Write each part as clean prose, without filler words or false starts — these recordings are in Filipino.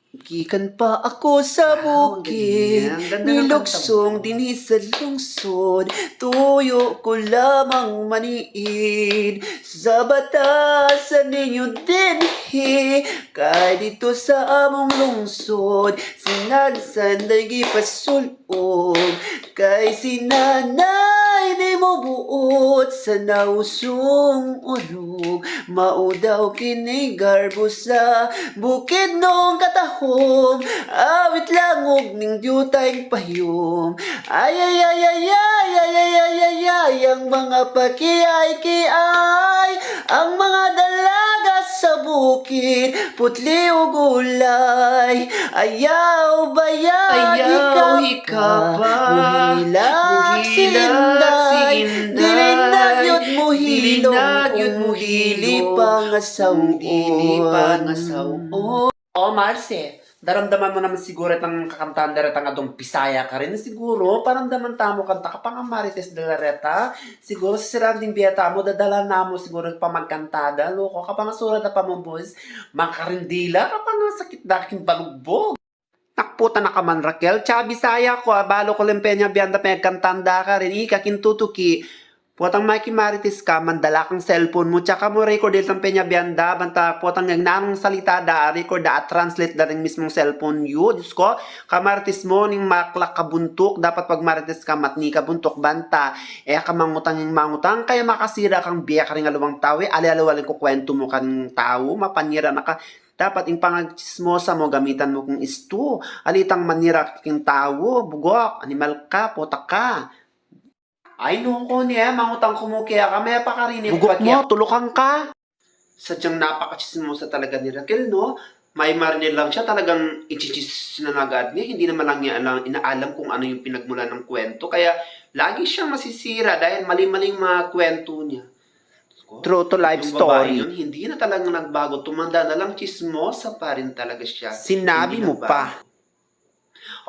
Gikan pa ako sa bukid, niluksong dinhi sa lungsod, tuyo ko lamang maniid, sa batasan ninyo dinhi, kay dito sa among lungsod, sinagsan lagi pasulog, kay sinanay ni mo buot sa nausong ulog, mao daw kini garbo sa bukid nung katahom, awit langog ning diyutay payom. Ay ay ay ay ay ay ay ay ay ay, ang mga pakiay-kiay, ang mga dalaga sa bukid, putli ug gulay, ayaw bayagi ka pa, muhilak sinday, dili na gyud muhilong, dili pangasawon. Oh, Marce, daramdaman mo naman siguro itang kakantahan dareta nga dong Bisaya ka rin. Siguro, parang daman tamo kanta ka pa nga Marites de la Reta. Siguro, sa siranding biyata mo, dadala na mo siguro pa magkantada. Loko, kapag nga surat na pa mo, boys, makarindila, kapag nga sakit daking balugbog. Nakputa na ka man, Raquel. Tsaka Bisaya ko, balo ko lempenya biyanda pagkantanda ka rin. Ika, kintutuki. Puwatang Mikey Marites ka, mandala kang cellphone mo, tsaka mo record itang penyabyanda, banta puwatang ng nanong salita da, record da, at translate da rin mismong cellphone yun. Diyos ko, kamarites mo, ning maklak kabuntok, dapat pag marites ka, matni kabuntok, banta, ka mangutang yung mangutang, kaya makasira kang biya ka rin alawang tao, ali-alawalin ko kwento mo kang tao, mapanira na ka, dapat yung pangagchismosa mo, gamitan mo kung isto, alitang manira king tao, bugok, animal ka, putak ka. Ay, nuko niya, mangutang kumukya ka, may pakarinig. Bugok mo, tulukang ka. Sadyang napakachismosa talaga ni Raquel, no? May marinil lang siya, talagang ichichis na agad niya. Hindi naman lang niya inaalam kung ano yung pinagmula ng kwento. Kaya, lagi siyang masisira dahil mali-maling mga kwento niya. True to life story. Yun, hindi na talagang nagbago. Tumanda na lang, chismosa pa rin talaga siya. Sinabi mo pa.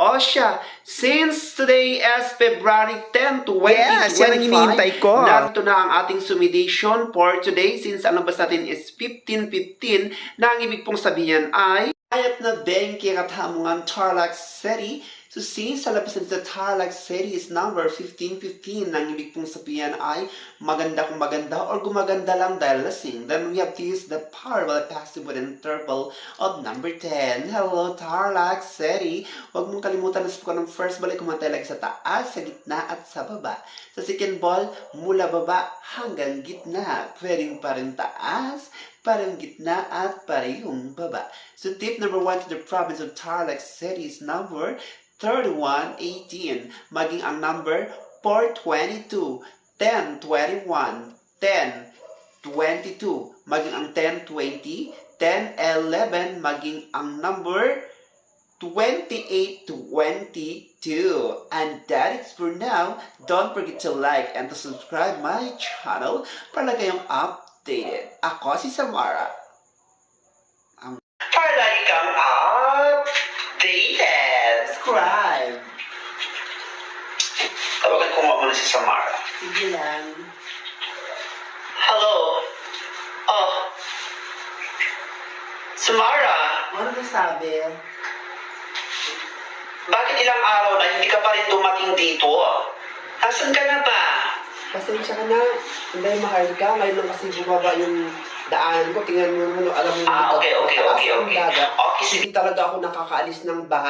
O siya, since today is February 10, 2025, narito na ang ating sumidation for today. Since ang labas natin is 15:15, na ang ibig pong sabihin ay ayat na Benki at Hamungan Tarlac City. So since sa labas natin sa Tarlac City is number 15:15, na ang ibig pong sabihin ay maganda kung maganda or gumaganda lang dahil lasing. Then we have to use the parallel passive with interval of number 10. Hello, Tarlac City. Huwag mong kalimutan na sa ng first ball ay kumantay lagi sa taas, sa gitna at sa baba. Sa second ball, mula baba hanggang gitna. Pwedeng parang taas, parang gitna at parehong baba. So tip number 1 to the province of Tarlac City is number 3118. Maging ang number 422, 1021, 1022. Maging ang 1020, 1011. Maging ang number 2822. And that is for now. Don't forget to like and to subscribe my channel para kayong updated. Ako si Samara. Para kang updated. Subscribe. Tawagan ko muna si Samara. Sige lang. Hello. Oh. Samara. Ano ba sabi? Bakit ilang araw na hindi ka pa rin dumating dito? Asan ka na ba? Pasensya ka na. Hindi, mahal ka. Ngayon lang kasi bumaba yung daan ko. Tingnan mo, alam mo. Okay. Hindi talaga ako nakakaalis ng bahay.